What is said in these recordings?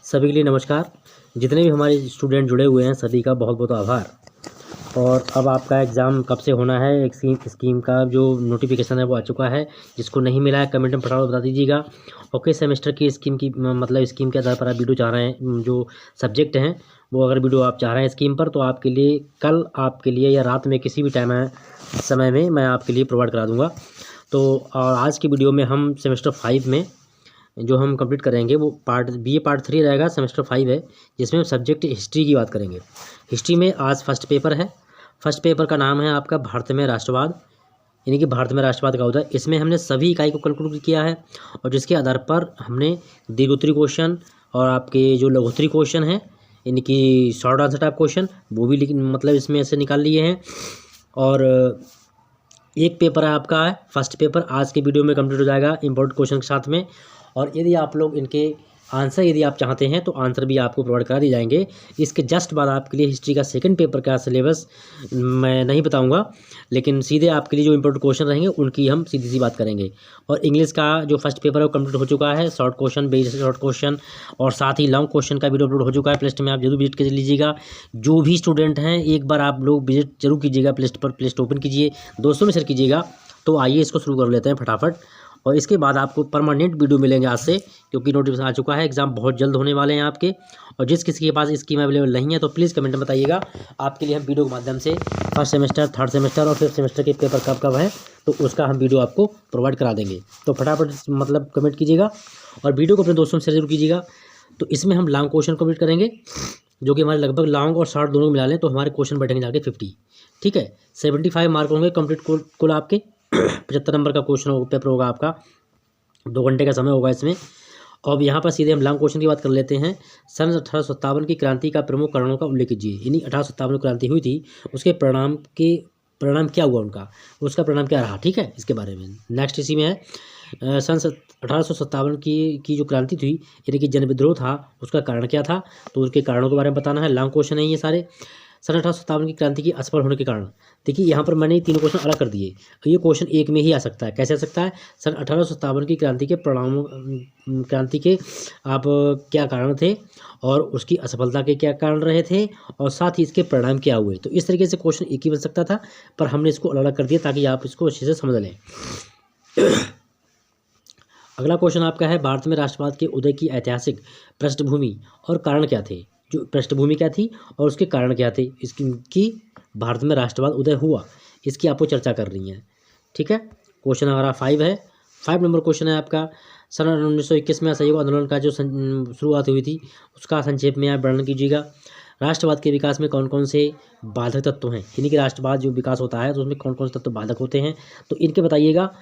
सभी के लिए नमस्कार। जितने भी हमारे स्टूडेंट जुड़े हुए हैं सभी का बहुत बहुत आभार। और अब आपका एग्ज़ाम कब से होना है, एक स्कीम का जो नोटिफिकेशन है वो आ चुका है। जिसको नहीं मिला है कमेंट में फटाफट बता दीजिएगा। और किस सेमेस्टर की स्कीम की मतलब स्कीम के आधार पर आप वीडियो चाह रहे हैं, जो सब्जेक्ट हैं वो अगर वीडियो आप चाह रहे हैं स्कीम पर, तो आपके लिए कल आपके लिए या रात में किसी भी टाइम समय में मैं आपके लिए प्रोवाइड करा दूँगा। तो और आज की वीडियो में हम सेमेस्टर 5 में जो हम कंप्लीट करेंगे वो पार्ट 3 रहेगा। सेमेस्टर 5 है जिसमें हम सब्जेक्ट हिस्ट्री की बात करेंगे। हिस्ट्री में आज फर्स्ट पेपर है। फर्स्ट पेपर का नाम है आपका भारत में राष्ट्रवाद, यानी कि भारत में राष्ट्रवाद का होता है। इसमें हमने सभी इकाई को कंक्लूड किया है और जिसके आधार पर हमने दीर्घोत्तरी क्वेश्चन और आपके जो लघुत्तरी क्वेश्चन हैं, यानी कि शॉर्ट आंसर टाइप क्वेश्चन, वो भी मतलब इसमें से निकाल लिए हैं। और एक पेपर है आपका है फर्स्ट पेपर, आज के वीडियो में कंप्लीट हो जाएगा इंपॉर्टेंट क्वेश्चन के साथ में। और यदि आप लोग इनके आंसर यदि आप चाहते हैं तो आंसर भी आपको प्रोवाइड करा दिए जाएंगे। इसके जस्ट बाद आपके लिए हिस्ट्री का सेकंड पेपर का सिलेबस मैं नहीं बताऊंगा, लेकिन सीधे आपके लिए जो इंपॉर्टेंट क्वेश्चन रहेंगे उनकी हम सीधी सी बात करेंगे। और इंग्लिश का जो फर्स्ट पेपर है वो कंप्लीट हो चुका है, short question, based short question और साथ ही लॉन्ग क्वेश्चन का वीडियो अपलोड हो चुका है। प्लेलिस्ट में आप जरूर विजिट कर लीजिएगा। जो भी स्टूडेंट हैं एक बार आप लोग विजिट जरूर कीजिएगा, प्लेलिस्ट ओपन कीजिए, दोस्तों में शेयर कीजिएगा। तो आइए इसको शुरू कर लेते हैं फटाफट। और इसके बाद आपको परमानेंट वीडियो मिलेंगे आज से, क्योंकि नोटिफिकेशन आ चुका है, एग्जाम बहुत जल्द होने वाले हैं आपके। और जिस किसी के पास स्कीम अवेलेबल नहीं है तो प्लीज़ कमेंट में बताइएगा। आपके लिए हम वीडियो के माध्यम से फर्स्ट सेमेस्टर, थर्ड सेमेस्टर और फिफ्थ सेमेस्टर के पेपर कब कब है तो उसका हम वीडियो आपको प्रोवाइड करा देंगे। तो फटाफट कमेंट कीजिएगा और वीडियो को अपने दोस्तों से जरूर कीजिएगा। तो इसमें हम लॉन्ग क्वेश्चन कंप्लीट करेंगे, जो कि हमारे लगभग लॉन्ग और शॉर्ट दोनों मिला लें तो हमारे क्वेश्चन बैठेंगे जाके 50। ठीक है, 75 मार्क होंगे कंप्लीट कुल आपके। 75 नंबर का क्वेश्चन पेपर होगा आपका, 2 घंटे का समय होगा इसमें। अब यहाँ पर सीधे हम लॉन्ग क्वेश्चन की बात कर लेते हैं। सन 1857 की क्रांति का प्रमुख कारणों का उल्लेख कीजिए। यानी 1857 में क्रांति हुई थी, उसके परिणाम क्या हुआ उनका, उसका परिणाम क्या रहा। ठीक है, इसके बारे में नेक्स्ट इसी में है। सन 1857 की जो क्रांति थी, यानी कि जन विद्रोह था, उसका कारण क्या था, तो उसके कारणों के बारे में बताना है। लॉन्ग क्वेश्चन है ये सारे। सन 1857 की क्रांति की असफल होने के कारण, देखिए यहाँ पर मैंने तीनों क्वेश्चन अलग कर दिए। ये क्वेश्चन एक में ही आ सकता है। कैसे आ सकता है? सन 1857 की क्रांति के परिणामों, क्रांति के आप क्या कारण थे और उसकी असफलता के क्या कारण रहे थे और साथ ही इसके परिणाम क्या हुए। तो इस तरीके से क्वेश्चन एक ही बन सकता था, पर हमने इसको अलग अलग कर दिया ताकि आप इसको अच्छे से समझ लें। अगला क्वेश्चन आपका है, भारत में राष्ट्रवाद के उदय की ऐतिहासिक पृष्ठभूमि और कारण क्या थे। जो पृष्ठभूमि क्या थी और उसके कारण क्या थे, इसकी भारत में राष्ट्रवाद उदय हुआ, इसकी आपको चर्चा कर रही है। ठीक है, क्वेश्चन हमारा 5 है। 5 नंबर क्वेश्चन है आपका, सन 1921 में असहयोग आंदोलन का जो शुरुआत हुई थी उसका संक्षेप में आप वर्णन कीजिएगा। राष्ट्रवाद के विकास में कौन कौन से बाधक तत्व हैं, यानी कि राष्ट्रवाद जो विकास होता है तो उसमें कौन कौन से तत्व बाधक होते हैं, तो इनके बताइएगा।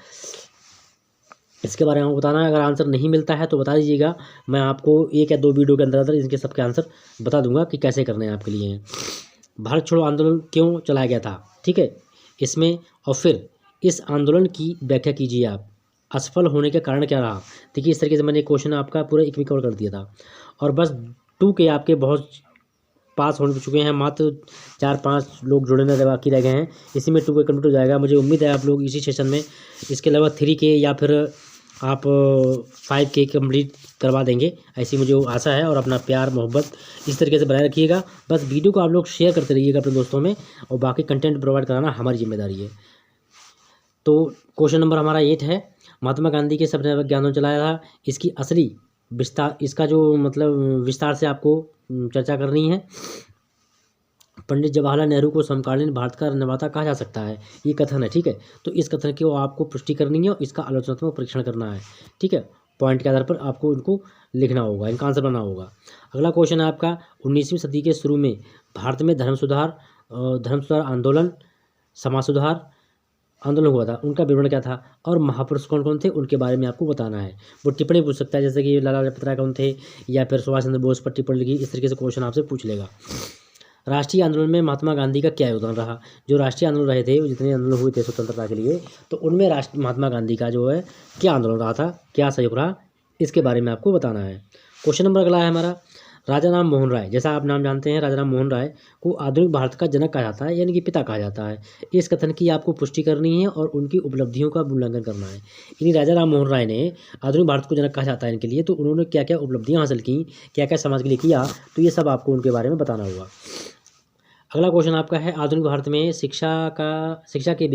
इसके बारे में बताना है। अगर आंसर नहीं मिलता है तो बता दीजिएगा, मैं आपको 1 या 2 वीडियो के अंदर अंदर इनके सबके आंसर बता दूंगा कि कैसे करने हैं आपके लिए। भारत छोड़ो आंदोलन क्यों चलाया गया था, ठीक है, इसमें। और फिर इस आंदोलन की व्याख्या कीजिए आप। असफल होने के कारण क्या रहा। देखिए इस तरीके से मैंने क्वेश्चन आपका पूरा एक में कवर कर दिया था। और बस 2 के आपके बहुत पास हो चुके हैं, मात्र 4-5 लोग जुड़ने बाकी रह गए हैं। इसी में 2 के कंप्लीट हो जाएगा। मुझे उम्मीद है आप लोग इसी सेशन में इसके अलावा 3 के या फिर आप 5 के कंप्लीट करवा देंगे, ऐसी मुझे आशा है। और अपना प्यार मोहब्बत इस तरीके से बनाए रखिएगा। बस वीडियो को आप लोग शेयर करते रहिएगा अपने दोस्तों में, और बाकी कंटेंट प्रोवाइड कराना हमारी जिम्मेदारी है। तो क्वेश्चन नंबर हमारा 8 है, महात्मा गांधी के सपने विज्ञान चलाया था, इसकी असली विस्तार, इसका जो विस्तार से आपको चर्चा करनी है। पंडित जवाहरलाल नेहरू को समकालीन भारत का निर्माता कहा जा सकता है, ये कथन है। ठीक है, तो इस कथन की आपको पुष्टि करनी है और इसका आलोचनात्मक परीक्षण करना है। ठीक है, पॉइंट के आधार पर आपको इनको लिखना होगा, इनका आंसर बनाना होगा। अगला क्वेश्चन है आपका, 19वीं सदी के शुरू में भारत में धर्म सुधार आंदोलन, समाज सुधार आंदोलन हुआ था, उनका विवरण क्या था और महापुरुष कौन कौन थे उनके बारे में आपको बताना है। वो टिप्पणी पूछ सकता है, जैसे कि लाला लाजपत राय कौन थे या फिर सुभाष चंद्र बोस पर टिप्पणी लिखी, इस तरीके से क्वेश्चन आपसे पूछ लेगा। राष्ट्रीय आंदोलन में महात्मा गांधी का क्या योगदान रहा। जो राष्ट्रीय आंदोलन रहे थे, जितने आंदोलन हुए थे स्वतंत्रता के लिए, तो उनमें महात्मा गांधी का जो है क्या आंदोलन रहा था, क्या सहयोग रहा, इसके बारे में आपको बताना है। क्वेश्चन नंबर अगला है हमारा, राजा राम मोहन राय, जैसा आप नाम जानते हैं, राजा राम मोहन राय को आधुनिक भारत का जनक कहा जाता है, यानी कि पिता कहा जाता है। इस कथन की आपको पुष्टि करनी है और उनकी उपलब्धियों का मूल्यांकन करना है। यानी राजा राम मोहन राय ने आधुनिक भारत को जनक कहा जाता है इनके लिए, तो उन्होंने क्या क्या उपलब्धियाँ हासिल की, क्या क्या समाज के लिए किया, तो ये सब आपको उनके बारे में बताना होगा। अगला क्वेश्चन आपका है, आधुनिक भारत में शिक्षा के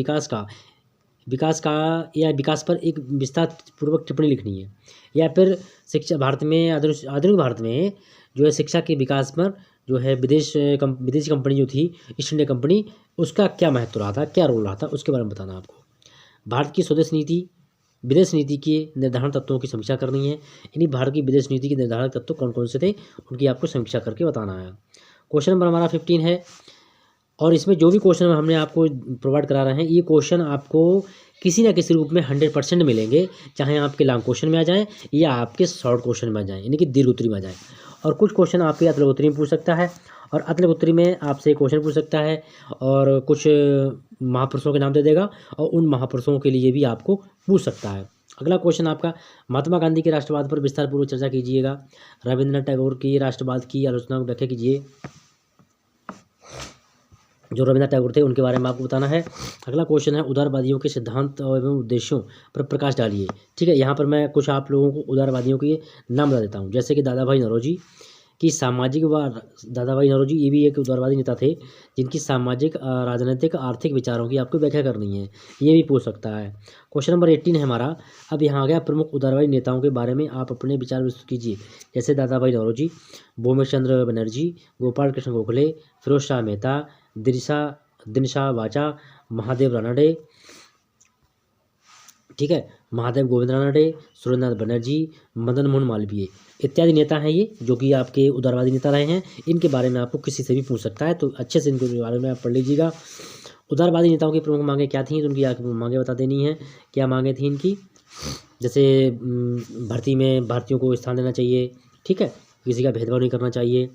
विकास का या विकास पर एक विस्तार पूर्वक टिप्पणी लिखनी है, या फिर शिक्षा भारत में आधुनिक भारत में जो है शिक्षा के विकास पर जो है विदेशी कंपनी जो थी ईस्ट इंडिया कंपनी, उसका क्या महत्व रहा था, क्या रोल रहा था, उसके बारे में बताना आपको। भारत की स्वदेश नीति विदेश नीति के निर्धारण तत्वों की समीक्षा करनी है, यानी भारत की विदेश नीति के निर्धारक तत्व कौन कौन से थे उनकी आपको समीक्षा करके बताना है। क्वेश्चन नंबर हमारा 15 है, और इसमें जो भी क्वेश्चन हमने आपको प्रोवाइड करा रहे हैं, ये क्वेश्चन आपको किसी न किसी रूप में 100% मिलेंगे, चाहे आपके लॉन्ग क्वेश्चन में आ जाएं या आपके शॉर्ट क्वेश्चन में आ जाएं, यानी कि दीर्घ उत्तरी में आ जाएं। और कुछ क्वेश्चन आपके अतल उत्तरी में पूछ सकता है, और अतल उत्तरी में आपसे क्वेश्चन पूछ सकता है, और कुछ महापुरुषों के नाम दे देगा, और उन महापुरुषों के लिए भी आपको पूछ सकता है। अगला क्वेश्चन आपका, महात्मा गांधी के राष्ट्रवाद पर विस्तार पूर्वक चर्चा कीजिएगा। रविंद्रनाथ टैगोर की राष्ट्रवाद की आलोचना को व्याख्या कीजिए। जो रविंद्रनाथ टैगोर थे उनके बारे में आपको बताना है। अगला क्वेश्चन है, उदारवादियों के सिद्धांत एवं उद्देश्यों पर प्रकाश डालिए। ठीक है, यहाँ पर मैं कुछ आप लोगों को उदारवादियों के नाम बता देता हूँ, जैसे कि दादा भाई नौरोजी ये भी एक उदारवादी नेता थे, जिनकी सामाजिक राजनीतिक आर्थिक विचारों की आपको व्याख्या करनी है, ये भी पूछ सकता है। क्वेश्चन नंबर 18 है हमारा। अब यहाँ आ गया प्रमुख उदारवादी नेताओं के बारे में आप अपने विचार विस्तृत कीजिए, जैसे दादा भाई नौरोजी, भूमेश चंद्र बनर्जी, गोपाल कृष्ण गोखले, फिरोज शाह मेहता, दिनशा वाचा, महादेव रानडे, ठीक है, महादेव गोविंद रानडे, सुरेंद्रनाथ बनर्जी, मदन मोहन मालवीय इत्यादि नेता हैं ये, जो कि आपके उदारवादी नेता रहे हैं। इनके बारे में आपको किसी से भी पूछ सकता है, तो अच्छे से इनके बारे में आप पढ़ लीजिएगा। उदारवादी नेताओं की प्रमुख मांगे क्या थी, तो उनकी आपको मांगे बता देनी है, क्या मांगे थी इनकी, जैसे भर्ती में भारतीयों को स्थान देना चाहिए, ठीक है, किसी का भेदभाव नहीं करना चाहिए।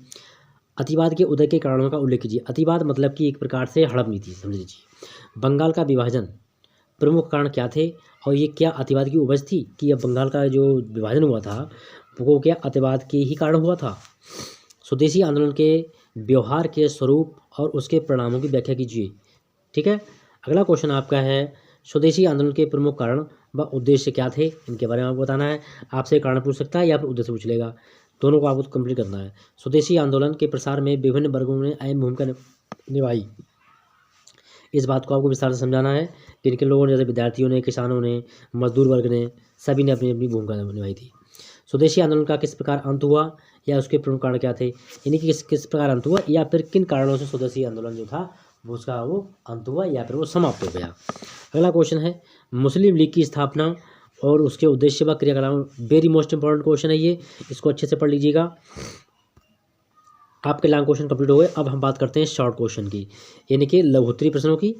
अतिवाद के उदय के कारणों का उल्लेख कीजिए। अतिवाद मतलब कि एक प्रकार से हड़प नीति समझ लीजिए। बंगाल का विभाजन प्रमुख कारण क्या थे, और ये क्या अतिवाद की उपज थी कि अब बंगाल का जो विभाजन हुआ था वो क्या अतिवाद के ही कारण हुआ था। स्वदेशी आंदोलन के व्यवहार के स्वरूप और उसके परिणामों की व्याख्या कीजिए। ठीक है, अगला क्वेश्चन आपका है, स्वदेशी आंदोलन के प्रमुख कारण व उद्देश्य क्या थे, इनके बारे में आपको बताना है। आपसे कारण पूछ सकता है या फिर उद्देश्य पूछ लेगा, दोनों को आपको कंप्लीट करना है। स्वदेशी आंदोलन के प्रसार में विभिन्न वर्गों ने अहम भूमिका निभाई, इस बात को आपको विस्तार से समझाना है। किन किन लोगों ने, जैसे विद्यार्थियों ने, किसानों ने, मजदूर वर्ग ने, सभी ने अपनी अपनी भूमिका निभाई थी। स्वदेशी आंदोलन का किस प्रकार अंत हुआ, या उसके प्रमुख कारण क्या थे, यानी कि किस प्रकार अंत हुआ, या फिर किन कारणों से स्वदेशी आंदोलन जो था उसका वो अंत हुआ या फिर वो समाप्त हो गया। अगला क्वेश्चन है, मुस्लिम लीग की स्थापना और उसके उद्देश्य व क्रियाकलाप, वेरी मोस्ट इंपॉर्टेंट क्वेश्चन है ये, इसको अच्छे से पढ़ लीजिएगा। आपके लॉन्ग क्वेश्चन कंप्लीट हो गए। अब हम बात करते हैं शॉर्ट क्वेश्चन की, यानी कि लघुत्तरी प्रश्नों की।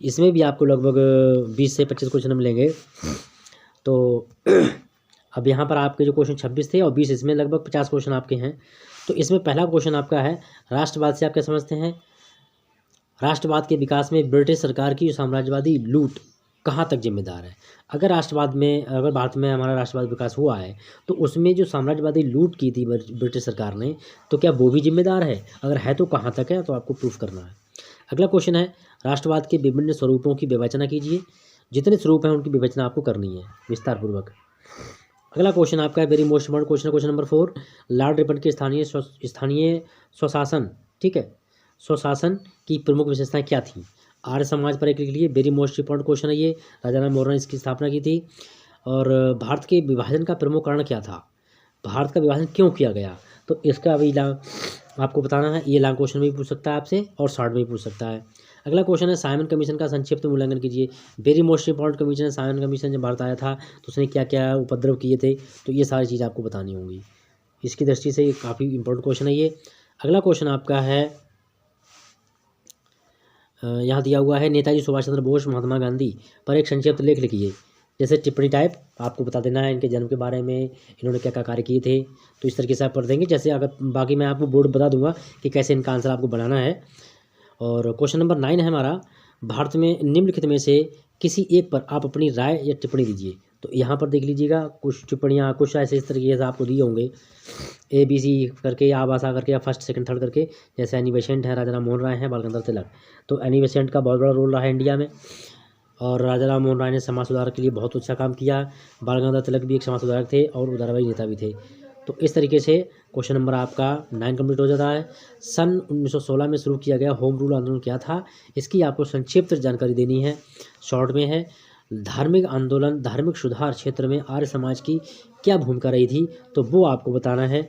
इसमें भी आपको लगभग 20 से 25 क्वेश्चन मिलेंगे। तो अब यहाँ पर आपके जो क्वेश्चन 26 थे और 20, इसमें लगभग 50 क्वेश्चन आपके हैं। तो इसमें पहला क्वेश्चन आपका है, राष्ट्रवाद से आप क्या समझते हैं। राष्ट्रवाद के विकास में ब्रिटिश सरकार की साम्राज्यवादी लूट कहाँ तक जिम्मेदार है। अगर भारत में हमारा राष्ट्रवाद विकास हुआ है, तो उसमें जो साम्राज्यवादी लूट की थी ब्रिटिश सरकार ने, तो क्या वो भी जिम्मेदार है, अगर है तो कहाँ तक है, तो आपको प्रूफ करना है। अगला क्वेश्चन है, राष्ट्रवाद के विभिन्न स्वरूपों की विवेचना कीजिए। जितने स्वरूप हैं उनकी विवेचना आपको करनी है विस्तार पूर्वक। अगला क्वेश्चन आपका है very most important question number 4, Lord Ripon के स्थानीय स्वशासन, ठीक है, स्वशासन की प्रमुख विशेषताएं क्या थी। आर्य समाज पर एक लिख लिए, वेरी मोस्ट इंपॉर्टेंट क्वेश्चन है ये। राजा राम मोहन ने इसकी स्थापना की थी। और भारत के विभाजन का प्रमुख कारण क्या था, भारत का विभाजन क्यों किया गया, तो इसका भी आपको बताना है। ये लॉन्ग क्वेश्चन में भी पूछ सकता है आपसे और शॉर्ट में भी पूछ सकता है। अगला क्वेश्चन है, साइमन कमीशन का संक्षिप्त मूल्यांकन कीजिए। वेरी मोस्ट इंपॉर्टेंट कमीशन है साइमन कमीशन। जब भारत आया था तो उसने क्या क्या उपद्रव किए थे, तो ये सारी चीज़ आपको बतानी होंगी। इसकी दृष्टि से काफ़ी इंपॉर्टेंट क्वेश्चन है ये। अगला क्वेश्चन आपका है, यहाँ दिया हुआ है, नेताजी सुभाष चंद्र बोस महात्मा गांधी पर एक संक्षिप्त लेख लिखिए। जैसे टिप्पणी टाइप आपको बता देना है, इनके जन्म के बारे में, इन्होंने क्या क्या कार्य किए थे, तो इस तरीके से आप पढ़ देंगे। जैसे अगर बाकी मैं आपको बोर्ड बता दूंगा कि कैसे इनका आंसर आपको बनाना है। और क्वेश्चन नंबर 9 है हमारा, भारत में निम्नलिखित में से किसी एक पर आप अपनी राय या टिप्पणी दीजिए। तो यहाँ पर देख लीजिएगा कुछ टिप्पणियाँ कुछ ऐसे इस तरीके से आपको दिए होंगे ABC करके या आबासा करके या फर्स्ट सेकंड थर्ड करके, जैसे एनी बेसेंट है, राजा राम मोहन राय हैं, बाल गंगाधर तिलक। तो एनी बेसेंट का बहुत बड़ा रोल रहा है इंडिया में और राजा राम मोहन राय ने समाज सुधार के लिए बहुत अच्छा काम किया। बाल गंगाधर तिलक भी एक समाज सुधारक थे और उदारवादी नेता भी थे। तो इस तरीके से क्वेश्चन नंबर आपका 9 कंप्लीट हो जाता है। सन 1916 में शुरू किया गया होम रूल आंदोलन क्या था, इसकी आपको संक्षिप्त जानकारी देनी है, शॉर्ट में है। धार्मिक आंदोलन, धार्मिक सुधार क्षेत्र में आर्य समाज की क्या भूमिका रही थी, तो वो आपको बताना है।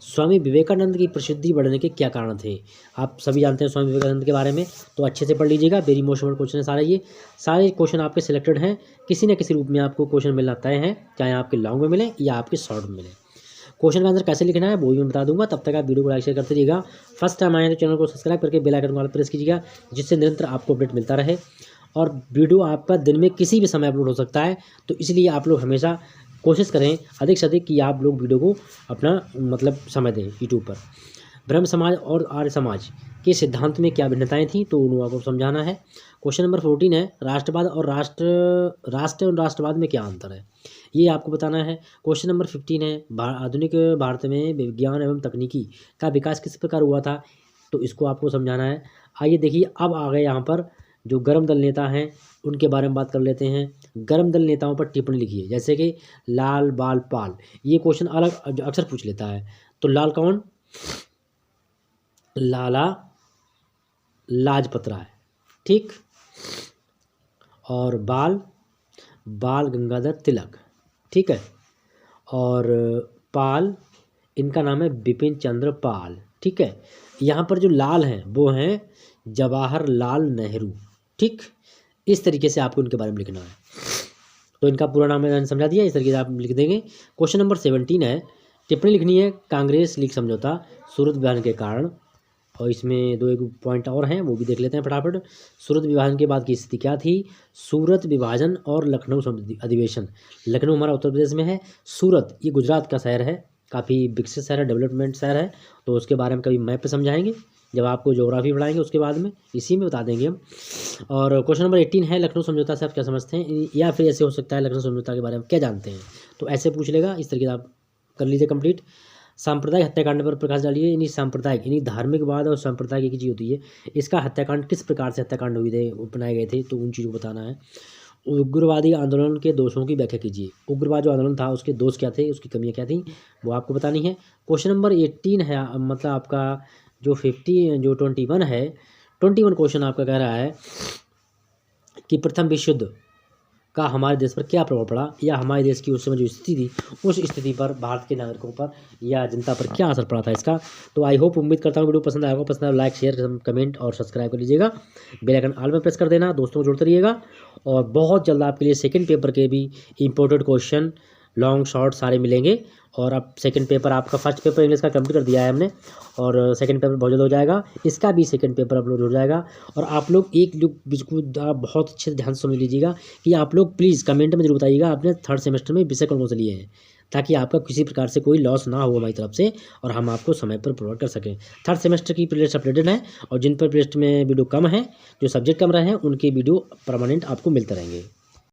स्वामी विवेकानंद की प्रसिद्धि बढ़ने के क्या कारण थे, आप सभी जानते हैं स्वामी विवेकानंद के बारे में, तो अच्छे से पढ़ लीजिएगा। वेरी मोस्ट इम्पोर्टेंट क्वेश्चन है सारे, ये सारे क्वेश्चन आपके सिलेक्टेड हैं, किसी न किसी रूप में आपको क्वेश्चन मिलना तय है, चाहे आपके लॉन्ग में मिले या आपके शॉर्ट में मिले। क्वेश्चन का आंसर कैसे लिखना है वो भी मैं बता दूंगा। तब तक आप वीडियो को लाइक शेयर करते रहिएगा। फर्स्ट टाइम आए तो चैनल को सब्सक्राइब करके बेल आइकन को प्रेस कीजिएगा, जिससे निरंतर आपको अपडेट मिलता रहे। और वीडियो आपका दिन में किसी भी समय अपलोड हो सकता है, तो इसलिए आप लोग हमेशा कोशिश करें अधिक से अधिक कि आप लोग वीडियो को अपना मतलब समय दें यूट्यूब पर। ब्रह्म समाज और आर्य समाज के सिद्धांत में क्या भिन्नताएं थी, तो उन्हें आपको समझाना है। क्वेश्चन नंबर 14 है राष्ट्रवाद और राष्ट्र और राष्ट्रवाद में क्या अंतर है, ये आपको बताना है। क्वेश्चन नंबर 15 है आधुनिक भारत में विज्ञान एवं तकनीकी का विकास किस प्रकार हुआ था, तो इसको आपको समझाना है। आइए देखिए, अब आ गए यहाँ पर जो गर्म दल नेता हैं उनके बारे में बात कर लेते हैं। गर्म दल नेताओं पर टिप्पणी लिखिए, जैसे कि लाल बाल पाल, ये क्वेश्चन अलग अक्सर पूछ लेता है। तो लाल कौन, लाला लाजपत राय, ठीक। और बाल, बाल गंगाधर तिलक, ठीक है। और पाल, इनका नाम है बिपिन चंद्र पाल, ठीक है। यहाँ पर जो लाल हैं वो हैं जवाहरलाल नेहरू, ठीक। इस तरीके से आपको इनके बारे में लिखना है। तो इनका पूरा नाम मैंने समझा दिया, इस तरीके से आप लिख देंगे। क्वेश्चन नंबर 17 है टिप्पणी लिखनी है कांग्रेस लीग समझौता सूरत विभाजन के कारण, और इसमें दो एक पॉइंट और हैं वो भी देख लेते हैं फटाफट। सूरत विभाजन के बाद की स्थिति क्या थी, सूरत विभाजन और लखनऊ अधिवेशन। लखनऊ हमारा उत्तर प्रदेश में है, सूरत ये गुजरात का शहर है, काफ़ी विकसित शहर है, डेवलपमेंट शहर है, तो उसके बारे में कभी मैप पे समझाएंगे जब आपको ज्योग्राफी पढ़ाएंगे, उसके बाद में इसी में बता देंगे हम। और क्वेश्चन नंबर 18 है लखनऊ समझौता से आप क्या समझते हैं, या फिर ऐसे हो सकता है लखनऊ समझौता के बारे में क्या जानते हैं, तो ऐसे पूछ लेगा। इस तरीके से आप कर लीजिए कंप्लीट। सांप्रदायिक हत्याकांड पर प्रकाश डालिए। यानी सांप्रदायिक यानी धार्मिकवाद और सांप्रदायिक एक चीज़ होती है, इसका हत्याकांड किस प्रकार से हत्याकांड हुए थे, अपनाए गए थे, तो उन चीज़ों को बताना है। उग्रवादी आंदोलन के दोषों की व्याख्या कीजिए। उग्रवाद जो आंदोलन था उसके दोष क्या थे, उसकी कमियां क्या थी, वो आपको बतानी है। क्वेश्चन नंबर 18 है मतलब आपका जो 21 है, 21 क्वेश्चन आपका कह रहा है कि प्रथम विश्व युद्ध का हमारे देश पर क्या प्रभाव पड़ा, या हमारे देश की उस समय जो स्थिति थी उस स्थिति पर भारत के नागरिकों पर या जनता पर क्या असर पड़ा था इसका। तो आई होप, उम्मीद करता हूँ वीडियो पसंद आएगा। पसंद आए लाइक शेयर कमेंट और सब्सक्राइब कर लीजिएगा। बेल आइकन ऑल में प्रेस कर देना, दोस्तों को जोड़ते रहिएगा। और बहुत जल्द आपके लिए सेकंड पेपर के भी इंपॉर्टेंट क्वेश्चन लॉन्ग शॉर्ट सारे मिलेंगे। और अब सेकंड पेपर आपका फर्स्ट पेपर इंग्लिश का कंप्लीट कर दिया है हमने, और सेकंड पेपर बहुत जल्द हो जाएगा, इसका भी सेकंड पेपर अपलोड हो जाएगा। और आप लोग एक जो बिल्कुल आप बहुत अच्छे से ध्यान से समझ लीजिएगा कि आप लोग प्लीज़ कमेंट में जरूर बताइएगा आपने थर्ड सेमेस्टर में विषय कौन कौन से लिए हैं, ताकि आपका किसी प्रकार से कोई लॉस ना हो हमारी तरफ से, और हम आपको समय पर प्रोवाइड कर सकें। थर्ड सेमेस्टर की प्लेलिस्ट अपडेटेड है, और जिन पर प्लेलिस्ट में वीडियो कम है, जो सब्जेक्ट कम रहे हैं, उनके वीडियो परमानेंट आपको मिलते रहेंगे।